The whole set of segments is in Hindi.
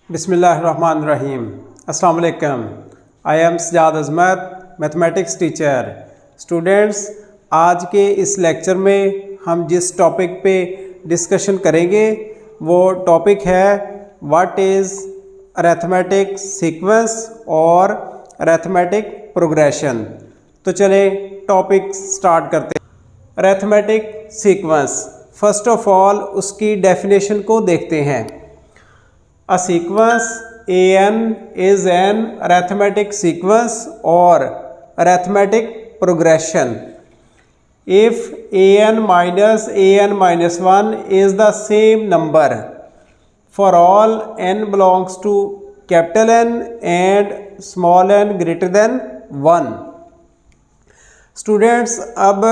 बिस्मिल्लाहिर्रहमानिर्रहीम। अस्सलाम वालेकुम। I am Sajad Azmat, mathematics teacher. Students, आज के इस लेक्चर में हम जिस टॉपिक पे डिस्कशन करेंगे वो टॉपिक है व्हाट इज़ अरिथमेटिक सीक्वेंस और अरिथमेटिक प्रोग्रेशन। तो चले टॉपिक स्टार्ट करते हैं। Arithmetic sequence, first of all उसकी डेफिनेशन को देखते हैं। A sequence an is an arithmetic sequence or arithmetic progression if an minus 1 is the same number for all n belongs to capital N and small n greater than 1. Students, अब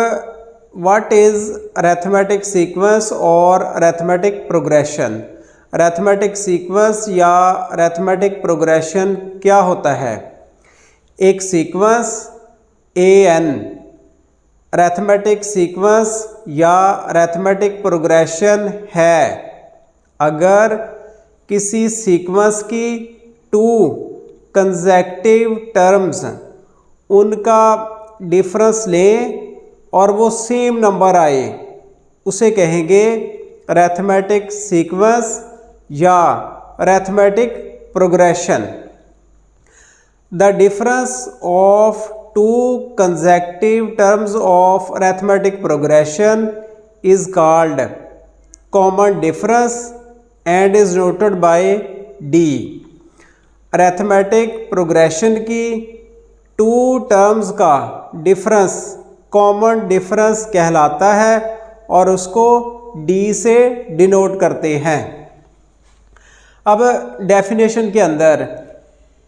what is arithmetic sequence और arithmetic progression? अरिथमेटिक सीक्वेंस या अरिथमेटिक प्रोग्रेशन क्या होता है? एक सीक्वेंस an अरिथमेटिक सीक्वेंस या अरिथमेटिक प्रोग्रेशन है अगर किसी सीक्वेंस की टू कंसेक्यूटिव टर्म्स उनका डिफरेंस लें और वो सेम नंबर आए, उसे कहेंगे अरिथमेटिक सीक्वेंस या arithmetic progression. The difference of to consecutive terms of arithmetic progression is called common difference and is noted bye D. Arithmetic progression की टू टर्म्स का डिफरेंस कॉमन डिफरेंस कहलाता है और उसको डी से डिनोट करते हैं। अब डेफिनेशन के अंदर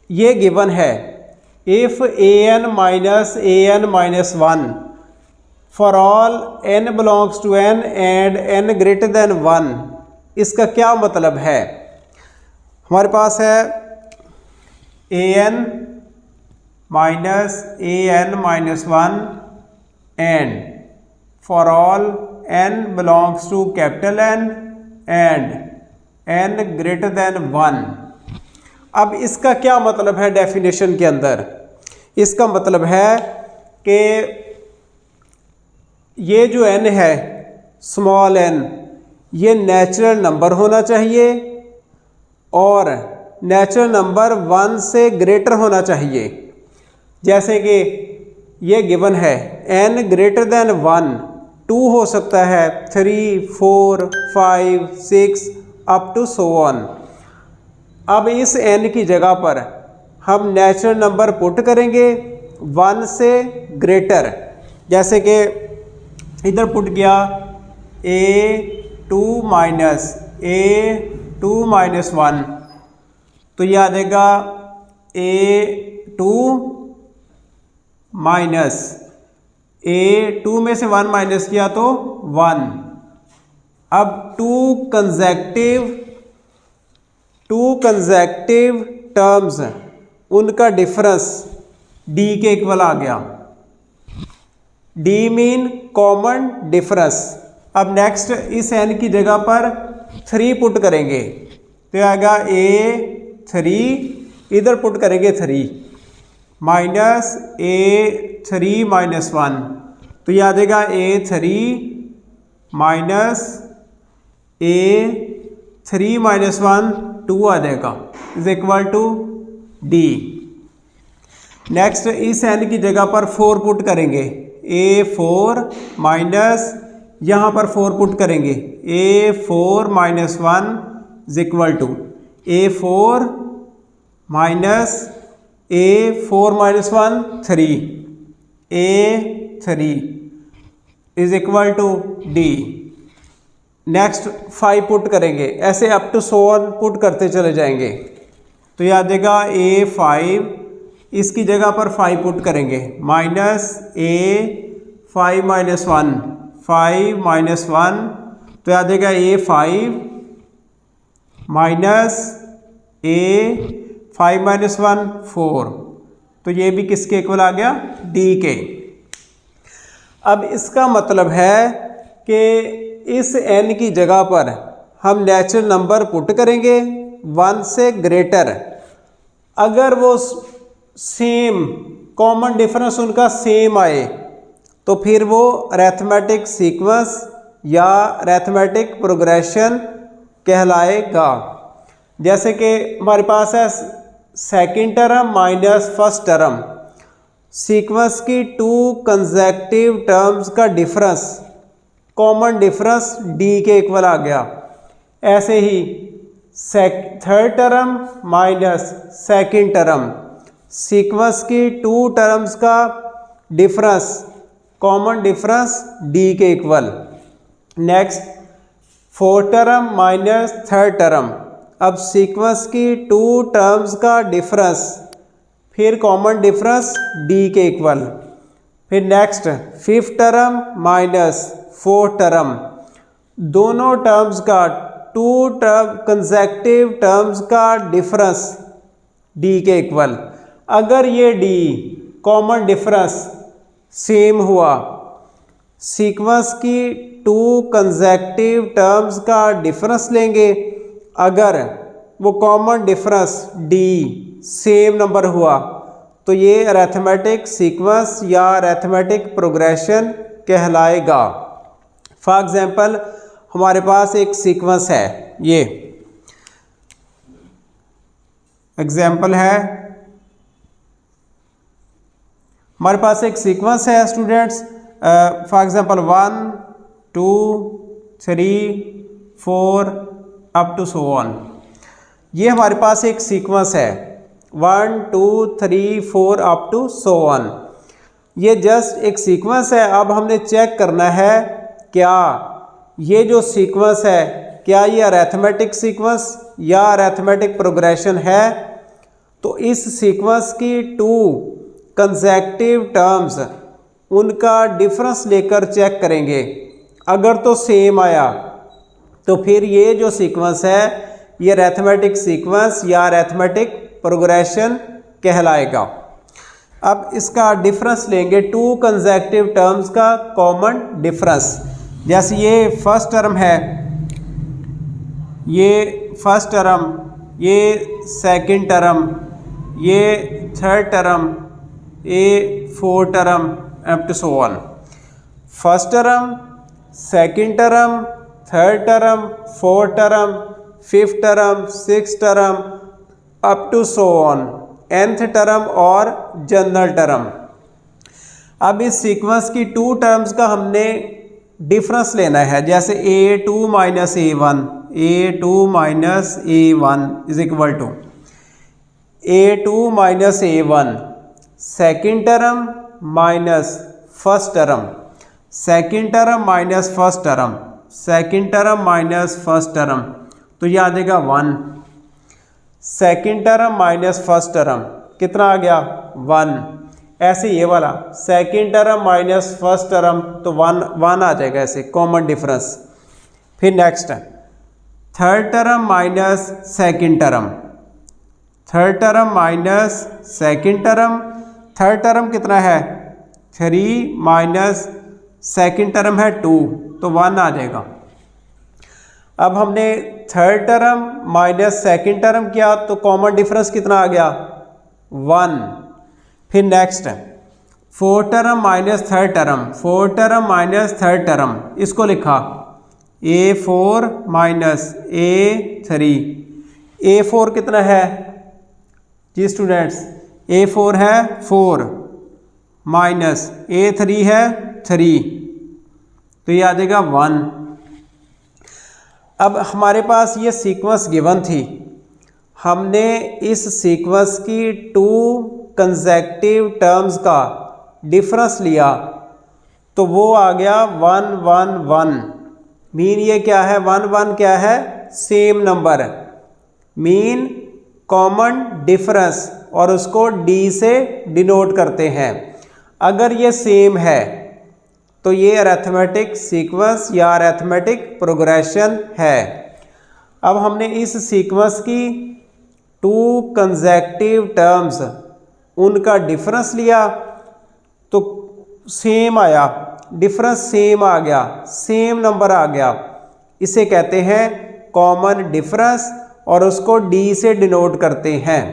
ये गिवन है, if an minus 1 for all n belongs to n and n greater than 1। इसका क्या मतलब है? हमारे पास है an minus 1 and for all n belongs to capital N and n greater than 1। अब इसका क्या मतलब है डेफिनेशन के अंदर? इसका मतलब है कि ये जो n है स्मॉल n, ये नेचुरल नंबर होना चाहिए और नेचुरल नंबर 1 से ग्रेटर होना चाहिए। जैसे कि ये गिवन है n ग्रेटर देन 1, 2 हो सकता है, 3, 4, 5, 6 अप टू सो ऑन। अब इस n की जगह पर हम नेचुरल नंबर पुट करेंगे 1 से ग्रेटर। जैसे कि इधर पुट किया a2 माइनस 1, तो ये आ जाएगा a2 माइनस a2 में से 1 माइनस किया तो 1। अब टू कंसेक्यूटिव टर्म्स उनका डिफरेंस d के इक्वल आ गया। d mean common difference. अब नेक्स्ट इस n की जगह पर 3 पुट करेंगे तो आएगा a3, इधर पुट करेंगे 3 माइनस a3 माइनस 1, तो ये आ जाएगा a3 माइनस a3 माइनस 1, 2 आ जाएगा, is equal to d। Next इस n की जगह पर 4 पुट करेंगे, a4 माइनस यहाँ पर 4 पुट करेंगे, a4 minus 1 is equal to a4 minus a4 minus 1 3, a3 is equal to d। Next 5 put करेंगे, ऐसे up to so on put करते चले जाएंगे, तो ये आ जाएगा a5, इसकी जगह पर 5 पुट करेंगे माइनस a5 माइनस 1, 5 माइनस 1, तो आ जाएगा a5 माइनस a5 माइनस 1 4, तो ये भी किसके इक्वल आ गया? d के। अब इसका मतलब है कि इस n की जगह पर हम नेचुरल नंबर पुट करेंगे 1 से ग्रेटर, अगर वो सेम कॉमन डिफरेंस उनका सेम आए तो फिर वो अरिथमेटिक सीक्वेंस या अरिथमेटिक प्रोग्रेशन कहलाएगा। जैसे कि हमारे पास है second term minus first term, sequence की 2 कंसेक्टिव टर्म्स का डिफरेंस, कॉमन डिफरेंस d के इक्वल आ गया। ऐसे ही third term minus second term, sequence की 2 टर्म्स का डिफरेंस, कॉमन डिफरेंस d के equal. Next fourth term minus third term, अब सीक्वेंस की 2 टर्म्स का डिफरेंस, फिर कॉमन डिफरेंस d के इक्वल। फिर next fifth term minus fourth term, दोनों टर्म्स का 2 टर्म कंसेक्टिव टर्म्स का डिफरेंस d के इक्वल। अगर ये d कॉमन डिफरेंस सेम हुआ, सीक्वेंस की 2 कंसेक्टिव टर्म्स का डिफरेंस लेंगे, अगर वो common difference d same number हुआ तो ये अरिथमेटिक सीक्वेंस या अरिथमेटिक प्रोग्रेशन कहलाएगा। फॉर एग्जांपल हमारे पास एक सीक्वेंस है, ये एग्जांपल है, हमारे पास एक सीक्वेंस है students, for example 1 2 3 4 up to so on. ये हमारे पास एक सीक्वेंस है 1 2 3 4 अप टू सो ऑन। ये जस्ट एक सीक्वेंस है। अब हमने चेक करना है क्या ये जो सीक्वेंस है क्या ये अरिथमेटिक सीक्वेंस या अरिथमेटिक प्रोग्रेशन है। तो इस सीक्वेंस की 2 कंसेक्टिव टर्म्स, उनका डिफरेंस लेकर चेक करेंगे। अगर तो सेम आया तो फिर ये जो सीक्वेंस है ये अरिथमेटिक सीक्वेंस या अरिथमेटिक प्रोग्रेशन कहलाएगा। अब इसका डिफरेंस लेंगे 2 कंसेक्टिव टर्म्स का कॉमन डिफरेंस। जैसे ये फर्स्ट टर्म है, ये फर्स्ट टर्म, ये सेकंड टर्म, ये थर्ड टर्म, ये fourth term up to so on. First term, second term, third term, fourth term, fifth term, sixth term up to so on, nth term और जनरल टर्म। अब इस सीक्वेंस की 2 टर्म्स का हमने डिफरेंस लेना है। जैसे a2 minus a1, a2 minus a1 is equal to a2 minus a1 second term minus first term, second term minus first term, second term minus first term, तो ये आ जाएगा 1। Second term minus first term कितना आ गया 1। ऐसे ये वाला second term minus first term तो 1 आ जाएगा, ऐसे कॉमन डिफरेंस। फिर next third term minus second term, third term minus second term, third term कितना है 3 माइनस सेकेंड टर्म है 2 तो 1 आ जाएगा। अब हमने third term minus second term किया तो कॉमन डिफरेंस कितना आ गया 1। फिर next fourth term minus third term, fourth term minus third term, इसको लिखा a4 माइनस a3। a4 कितना है जी स्टूडेंट्स, a4 है 4 माइनस a3 है 3 तो ये आ जाएगा 1। अब हमारे पास ये सीक्वेंस गिवन थी, हमने इस सीक्वेंस की 2 कंसेक्टिव टर्म्स का डिफरेंस लिया तो वो आ गया 1 1 1। मीन ये क्या है 1 1 क्या है same number, mean common difference और उसको d से डिनोट करते हैं। अगर ये सेम है तो ये अरिथमेटिक सीक्वेंस या अरिथमेटिक प्रोग्रेशन है। अब हमने इस सीक्वेंस की 2 कंसेक्टिव टर्म्स, उनका डिफरेंस लिया तो सेम आया, डिफरेंस सेम आ गया, सेम नंबर आ गया, इसे कहते हैं कॉमन डिफरेंस और उसको डी से डिनोट करते हैं।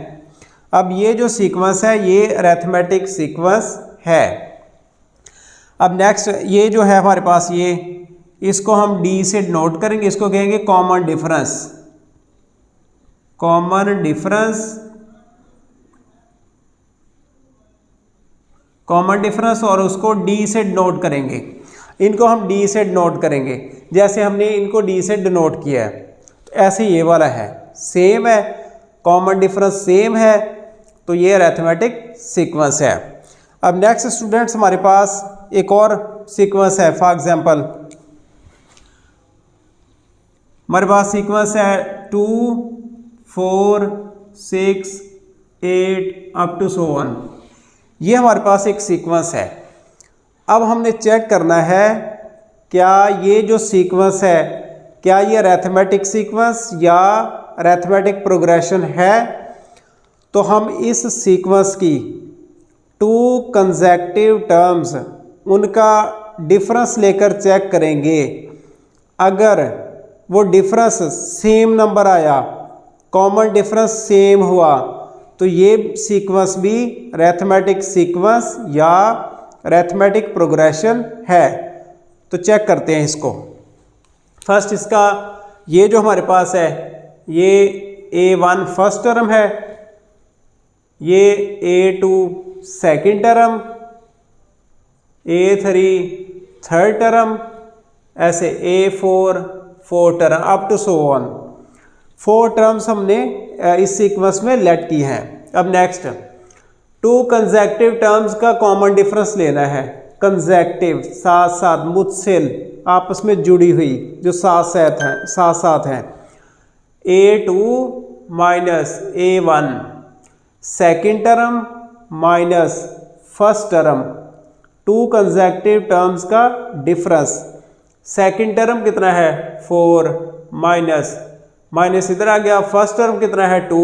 अब ये जो सीक्वेंस है ये अरिथमेटिक सीक्वेंस है। अब नेक्स्ट ये जो है हमारे पास ये, इसको हम डी से डिनोट करेंगे, इसको कहेंगे common difference. Common difference, common difference और उसको डी से डिनोट करेंगे। इनको हम डी से डिनोट करेंगे, जैसे हमने इनको डी से डिनोट किया है ऐसे ये वाला है, सेम है, कॉमन डिफरेंस सेम है, तो ये अरिथमेटिक सीक्वेंस है। अब नेक्स्ट स्टूडेंट्स हमारे पास एक और सीक्वेंस है। फॉर एग्जांपल हमारे पास सीक्वेंस है 2 4 6 8 अप टू सो ऑन। ये हमारे पास एक सीक्वेंस है। अब हमने चेक करना है क्या ये जो सीक्वेंस है क्या ये अरिथमेटिक सीक्वेंस या अरिथमेटिक प्रोग्रेशन है। तो हम इस सीक्वेंस की 2 कंसेक्यूटिव टर्म्स उनका डिफरेंस लेकर चेक करेंगे। अगर वो डिफरेंस सेम नंबर आया, कॉमन डिफरेंस सेम हुआ, तो ये सीक्वेंस भी अरिथमेटिक सीक्वेंस या अरिथमेटिक प्रोग्रेशन है। तो चेक करते हैं इसको। फर्स्ट इसका ये जो हमारे पास है ये A1 फर्स्ट टर्म है, ये A2 second term, A3 third term, ऐसे A4 fourth term up to so on. 4 terms हमने इस सीक्वेंस में लेट की हैं। अब नेक्स्ट 2 कंसेक्यूटिव टर्म्स का कॉमन डिफरेंस लेना है। कंसेक्यूटिव साथ साथ, मुत्सिल आपस में जुड़ी हुई, जो साथ साथ हैं। A2 minus A1 second term minus first term, 2 consecutive terms का डिफरेंस। सेकेंड टर्म कितना है 4 माइनस माइनस इधर आ गया, फर्स्ट टर्म कितना है 2,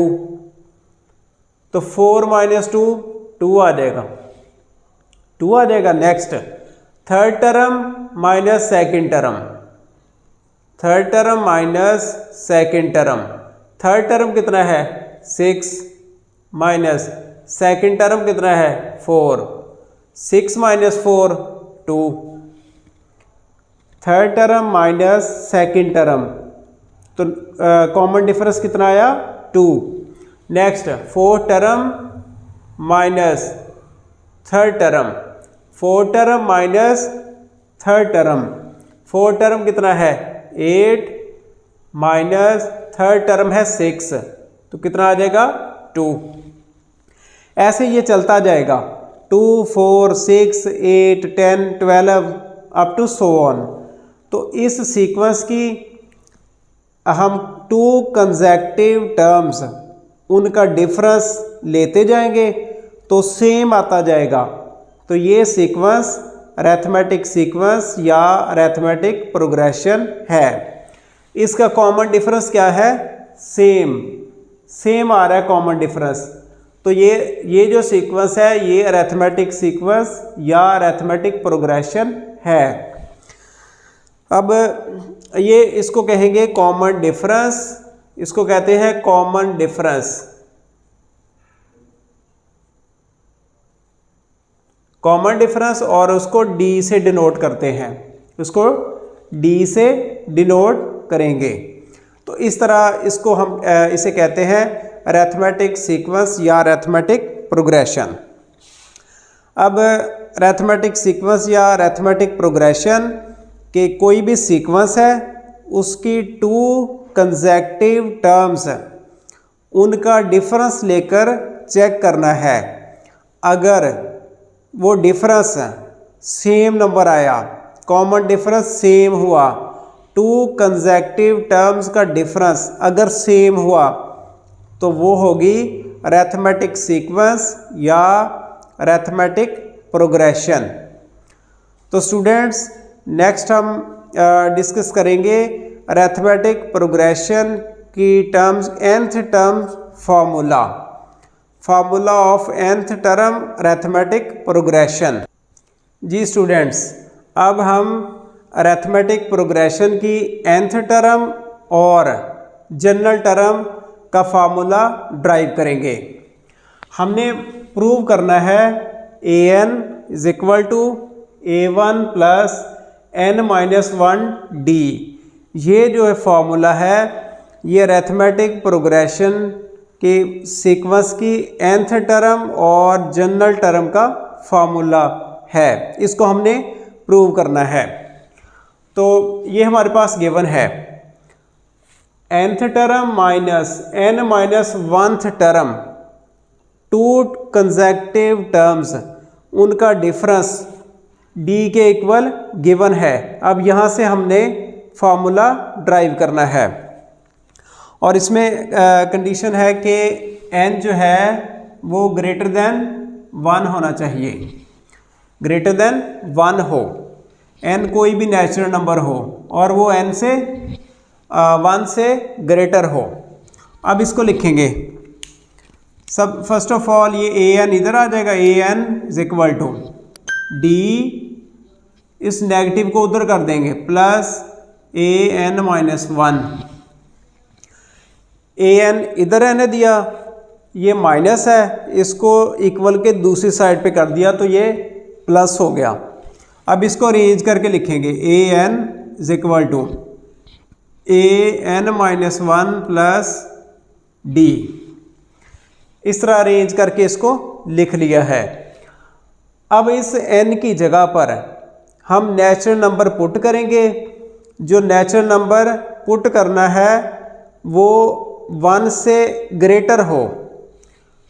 तो 4 माइनस 2 2 आ जाएगा, 2 आ जाएगा। Next third term minus second term, third term minus second term, third term कितना है 6 माइनस सेकेंड टर्म कितना है 4, 6 minus 4 2, third term minus second term, तो कॉमन डिफरेंस कितना आया 2। Next fourth term minus third term, fourth term minus third term, fourth term कितना है 8 माइनस थर्ड टर्म है 6, तो कितना आ जाएगा 2। ऐसे ये चलता जाएगा 2 4 6 8 10 12 अप टू सो ऑन। तो इस सीक्वेंस की हम 2 कंसेक्यूटिव टर्म्स उनका डिफरेंस लेते जाएंगे तो सेम आता जाएगा। तो ये सीक्वेंस अरिथमेटिक सीक्वेंस या अरिथमेटिक प्रोग्रेशन है। इसका कॉमन डिफरेंस क्या है, सेम आ रहा है कॉमन डिफरेंस। तो ये जो सीक्वेंस है ये अरिथमेटिक सीक्वेंस या अरिथमेटिक प्रोग्रेशन है। अब ये इसको कहेंगे कॉमन डिफरेंस, इसको कहते हैं कॉमन डिफरेंस। कॉमन डिफरेंस और उसको डी से डिनोट करते हैं, उसको डी से डिनोट करेंगे। तो इस तरह इसको हम इसे कहते हैं अरिथमेटिक सीक्वेंस या अरिथमेटिक प्रोग्रेशन। अब अरिथमेटिक सीक्वेंस या अरिथमेटिक प्रोग्रेशन के कोई भी सीक्वेंस है उसकी 2 कंसेक्यूटिव टर्म्स उनका डिफरेंस लेकर चेक करना है। अगर वो डिफरेंस सेम नंबर आया, कॉमन डिफरेंस सेम हुआ, 2 कंसेक्यूटिव टर्म्स का डिफरेंस अगर सेम हुआ तो वो होगी अरिथमेटिक सीक्वेंस या अरिथमेटिक प्रोग्रेशन। तो स्टूडेंट्स नेक्स्ट हम डिस्कस करेंगे अरिथमेटिक प्रोग्रेशन की terms, nth term formula of nth term arithmetic progression. जी स्टूडेंट्स, अब हम अरिथमेटिक प्रोग्रेशन की nth टर्म और जनरल टर्म का फार्मूला ड्राइव करेंगे। हमने प्रूव करना है an is equal to a1 plus n-1 d। ये जो है फार्मूला है ये अरिथमेटिक प्रोग्रेशन के सीक्वेंस की nth टर्म और जनरल टर्म का फार्मूला है, इसको हमने प्रूव करना है। तो ये हमारे पास गिवन है nth term minus n-1th term, two consecutive terms, उनका डिफरेंस d के इक्वल गिवन है। अब यहाँ से हमने फार्मूला ड्राइव करना है और इसमें कंडीशन है कि n जो है वो ग्रेटर देन 1 होना चाहिए, ग्रेटर देन 1 हो, n कोई भी नेचुरल नंबर हो और वो n से 1 से ग्रेटर हो। अब इसको लिखेंगे सब, फर्स्ट ऑफ ऑल ये an इधर आ जाएगा, an is equal to d, इस नेगेटिव को उधर कर देंगे, प्लस an-1। an इधर रहने दिया, ये माइनस है, इसको इक्वल के दूसरी साइड पे कर दिया तो ये प्लस हो गया। अब इसको अरेंज करके लिखेंगे an is equal to an-1 plus d। इस तरह अरेंज करके इसको लिख लिया है। अब इस n की जगह पर हम नेचुरल नंबर पुट करेंगे। जो नेचुरल नंबर पुट करना है वो 1 से ग्रेटर हो,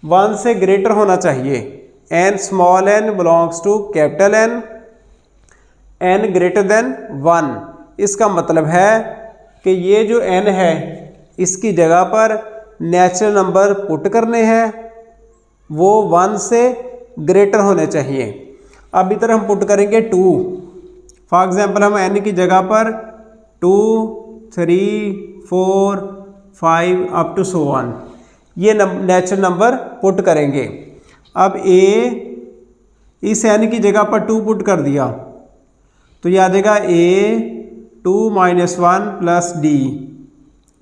1 से ग्रेटर होना चाहिए। n small n belongs to capital N, n greater than 1। इसका मतलब है कि ये जो n है इसकी जगह पर नेचुरल नंबर पुट करने हैं, वो 1 से ग्रेटर होने चाहिए। अब इधर हम पुट करेंगे 2। फॉर एग्जांपल हम n की जगह पर 2, 3, 4, 5 अप टू सो ऑन ये नेचुरल नंबर पुट करेंगे। अब a इस n की जगह पर 2 पुट कर दिया तो ये आ जाएगा a2-1 plus d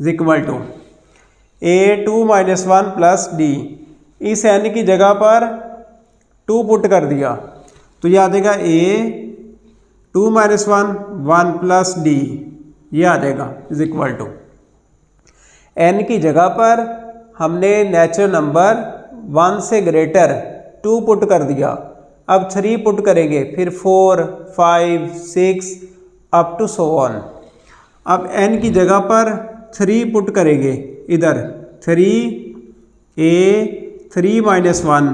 is equal to a2-1 plus d। इस n की जगह पर 2 पुट कर दिया तो ये आ जाएगा a2-1 1 प्लस d, ये आ जाएगा इज इक्वल टू। n की जगह पर हमने नेचुरल नंबर 1 से ग्रेटर 2 पुट कर दिया, अब 3 पुट करेंगे, फिर 4, 5, 6 अप टू सो ऑन। अब n की जगह पर 3 पुट करेंगे, इधर 3a3-1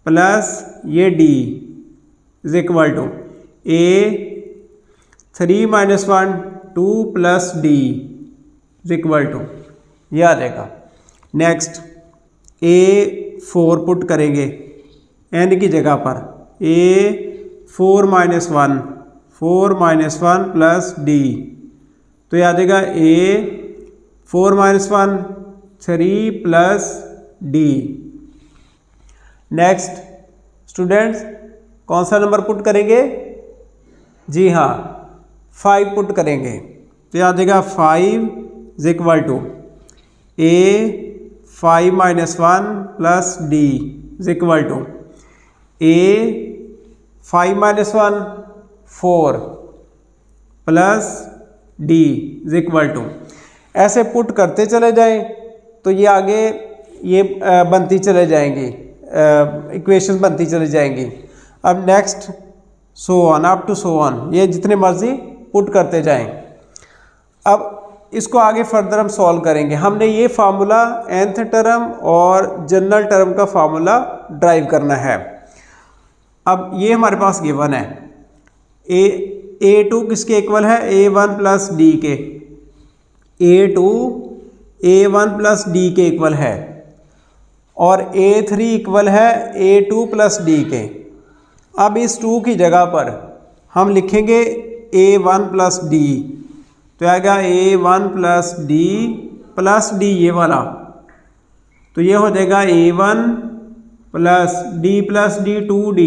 प्लस ये d is equal to a3-1 2 plus d is equal to, ये आ जाएगा। नेक्स्ट a4 पुट करेंगे n की जगह पर, a4-1 4-1 प्लस d तो ये आ जाएगा a4-1 3 plus d। Next students कौन सा नंबर पुट करेंगे? जी हाँ, 5 पुट करेंगे तो ये आ जाएगा 5 is equal to a5-1 plus d is equal to a5-1 4 plus d is equal to. ऐसे पुट करते चले जाएं तो ये आगे ये बनती चले जाएंगी, इक्वेशन बनती चली जाएंगी। अब next so on up to so on, ये जितने मर्जी पुट करते जाएं। अब इसको आगे फर्दर हम सॉल्व करेंगे। हमने ये फार्मूला nth टर्म और जनरल टर्म का फार्मूला ड्राइव करना है। अब ये हमारे पास गिवन है, a2 किसके इक्वल है? a1 प्लस d के, a2 a1 प्लस d के इक्वल है और a3 इक्वल है a2 प्लस d के। अब इस 2 की जगह पर हम लिखेंगे a1 प्लस d तो आएगा a1 प्लस d ये वाला, तो ये हो जाएगा a1 प्लस d 2d।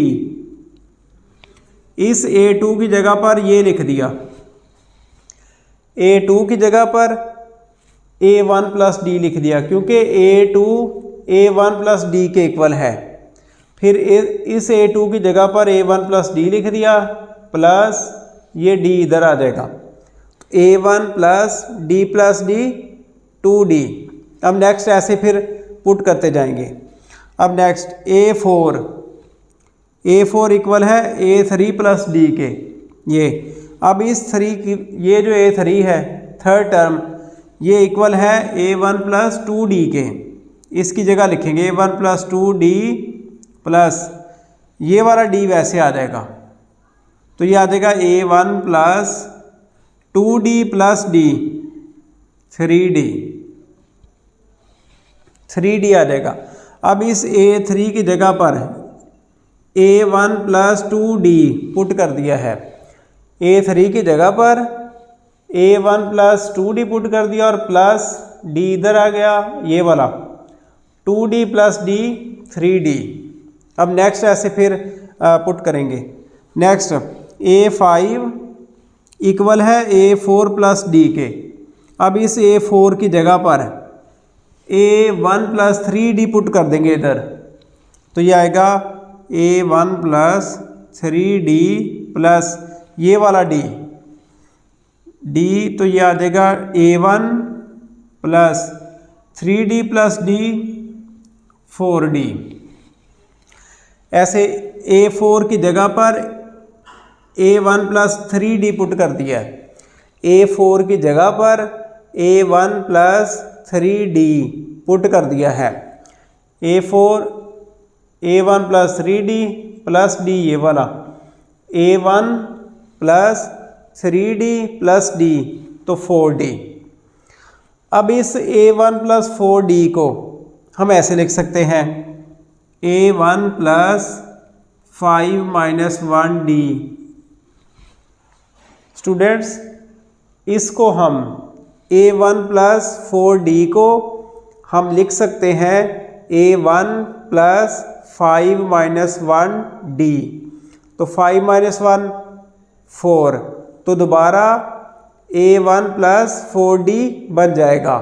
इस a2 की जगह पर ये लिख दिया, a2 की जगह पर A1 प्लस डी लिख दिया क्योंकि A2 A1 प्लस डी के इक्वल है। फिर इस A2 की जगह पर A1 प्लस डी लिख दिया प्लस ये D इधर आ जाएगा। A1 plus D 2D। अब नेक्स्ट ऐसे फिर पुट करते जाएंगे। अब नेक्स्ट A4 इक्वल है A3 प्लस डी के। ये अब इस 3 की ये जो A3 है थर्ड टर्म ये इक्वल है A1 प्लस 2D के। इसकी जगह लिखेंगे A1 प्लस 2D प्लस ये वाला D वैसे आ जाएगा तो ये आ जाएगा A1 plus 2D plus D 3D आ जाएगा। अब इस A3 की जगह पर A1 प्लस 2D पुट कर दिया है। A3 की जगह पर A1 प्लस 2D पुट कर दिया और प्लस D इधर आ गया ये वाला 2D प्लस D 3D। अब नेक्स्ट ऐसे फिर पुट करेंगे। नेक्स्ट A5 इक्वल है A4 प्लस D के। अब इस A4 की जगह पर A1 प्लस 3D पुट कर देंगे इधर तो ये आएगा A1 प्लस 3D प्लस ये वाला D तो ये आ जाएगा A1 plus 3D plus D 4D। ऐसे A4 की जगह पर A1 प्लस 3D पुट कर दिया है। A4 की जगह पर A1 प्लस 3D पुट कर दिया है। A1 plus 3D plus D ये वाला A1 plus 3D plus D तो 4D। अब इस A1 प्लस 4D को हम ऐसे लिख सकते हैं A1 plus 5 minus 1D। Students इसको हम A1 प्लस 4D को हम लिख सकते हैं A1 प्लस 5 माइनस 1D। तो 5 माइनस 1 4 तो दोबारा A1 प्लस 4D बन जाएगा।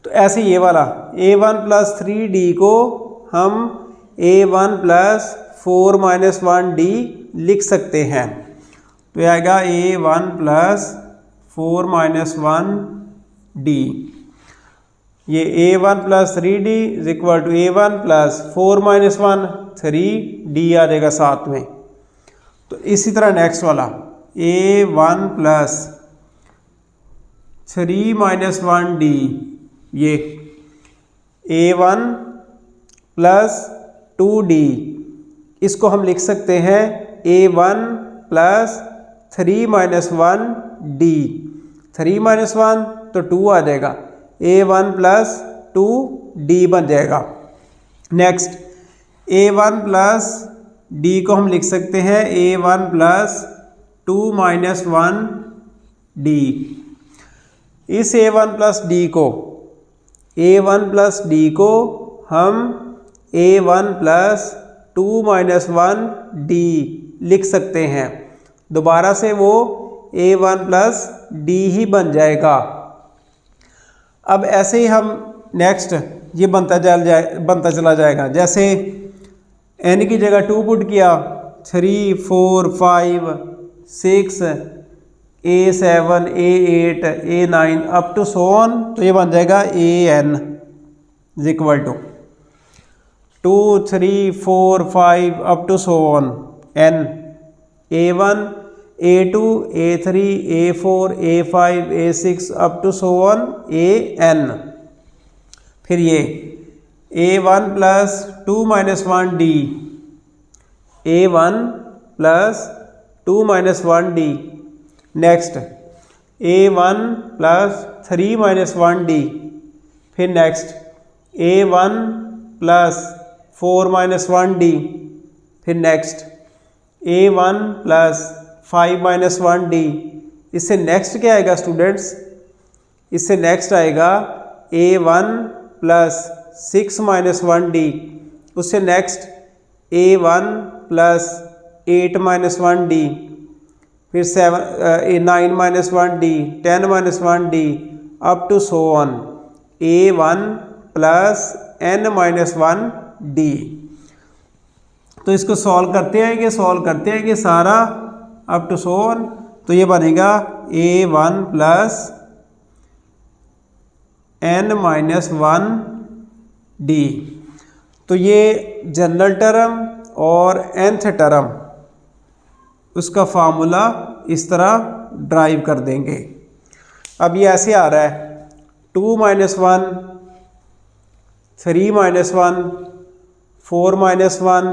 तो ऐसे ये वाला A1 प्लस 3D को हम A1 प्लस 4 माइनस 1D लिख सकते हैं। तो ये आएगा A1 प्लस 4 माइनस 1D। ये A1 plus 3D is equal to A1 plus 4 minus 1 3D आ जाएगा साथ में। तो इसी तरह नेक्स्ट वाला A1 प्लस 3 माइनस 1D ये A1 प्लस 2D इसको हम लिख सकते हैं A1 plus 3 minus 1D। 3 minus 1 तो 2 आ जाएगा A1 प्लस 2D बन जाएगा। नेक्स्ट A1 प्लस D को हम लिख सकते हैं A1 प्लस 2 माइनस 1D। इस A1 प्लस D को हम A1 प्लस 2 माइनस 1D लिख सकते हैं। दोबारा से वो A1 प्लस D ही बन जाएगा। अब ऐसे ही हम नेक्स्ट ये बनता चला जाएगा। जैसे n की जगह 2 पुट किया 3 4 5 6 A7 A8 A9 up to so on तो ये बन जाएगा AN is equal to 2 3 4 5 up to so on N A1 A2 A3 A4 A5 A6 up to so on AN। फिर ये A1 plus 2 minus 1D A1 plus 2 minus 1D। Next A1 plus 3 minus 1D। फिर next A1 plus 4 minus 1D। फिर next A1 plus 5 minus 1D। इससे नेक्स्ट क्या आएगा स्टूडेंट्स? इससे नेक्स्ट आएगा A1 प्लस 6 माइनस 1D। उससे next A1 plus 8 minus 1D। फिर 9 minus 1D 10 minus 1D up to so on a1 plus n-1 d। तो इसको सॉल्व करते हैं कि सारा अप टू सो ऑन, तो ये बनेगा a1 प्लस n-1 d। तो ये जनरल टर्म और nth टर्म उसका फार्मूला इस तरह ड्राइव कर देंगे। अब ये ऐसे आ रहा है 2 - 1 3 - 1 4 - 1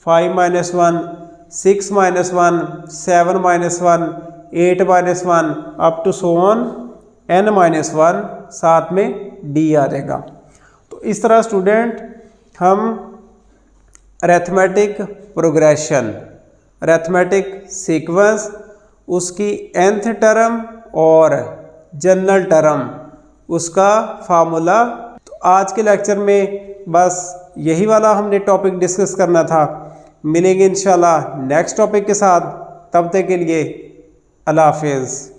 5 - 1 6 - 1 7 - 1 8 - 1 up to so on n-1, साथ में d आ जाएगा। तो इस तरह स्टूडेंट हम अरिथमेटिक प्रोग्रेशन, अरिथमेटिक सीक्वेंस, उसकी nth टर्म और जनरल टर्म उसका फार्मूला। तो आज के लेक्चर में बस यही वाला हमने टॉपिक डिस्कस करना था। मिलेंगे इंशाल्लाह नेक्स्ट टॉपिक के साथ, तब तक के लिए अल्लाह हाफिज़।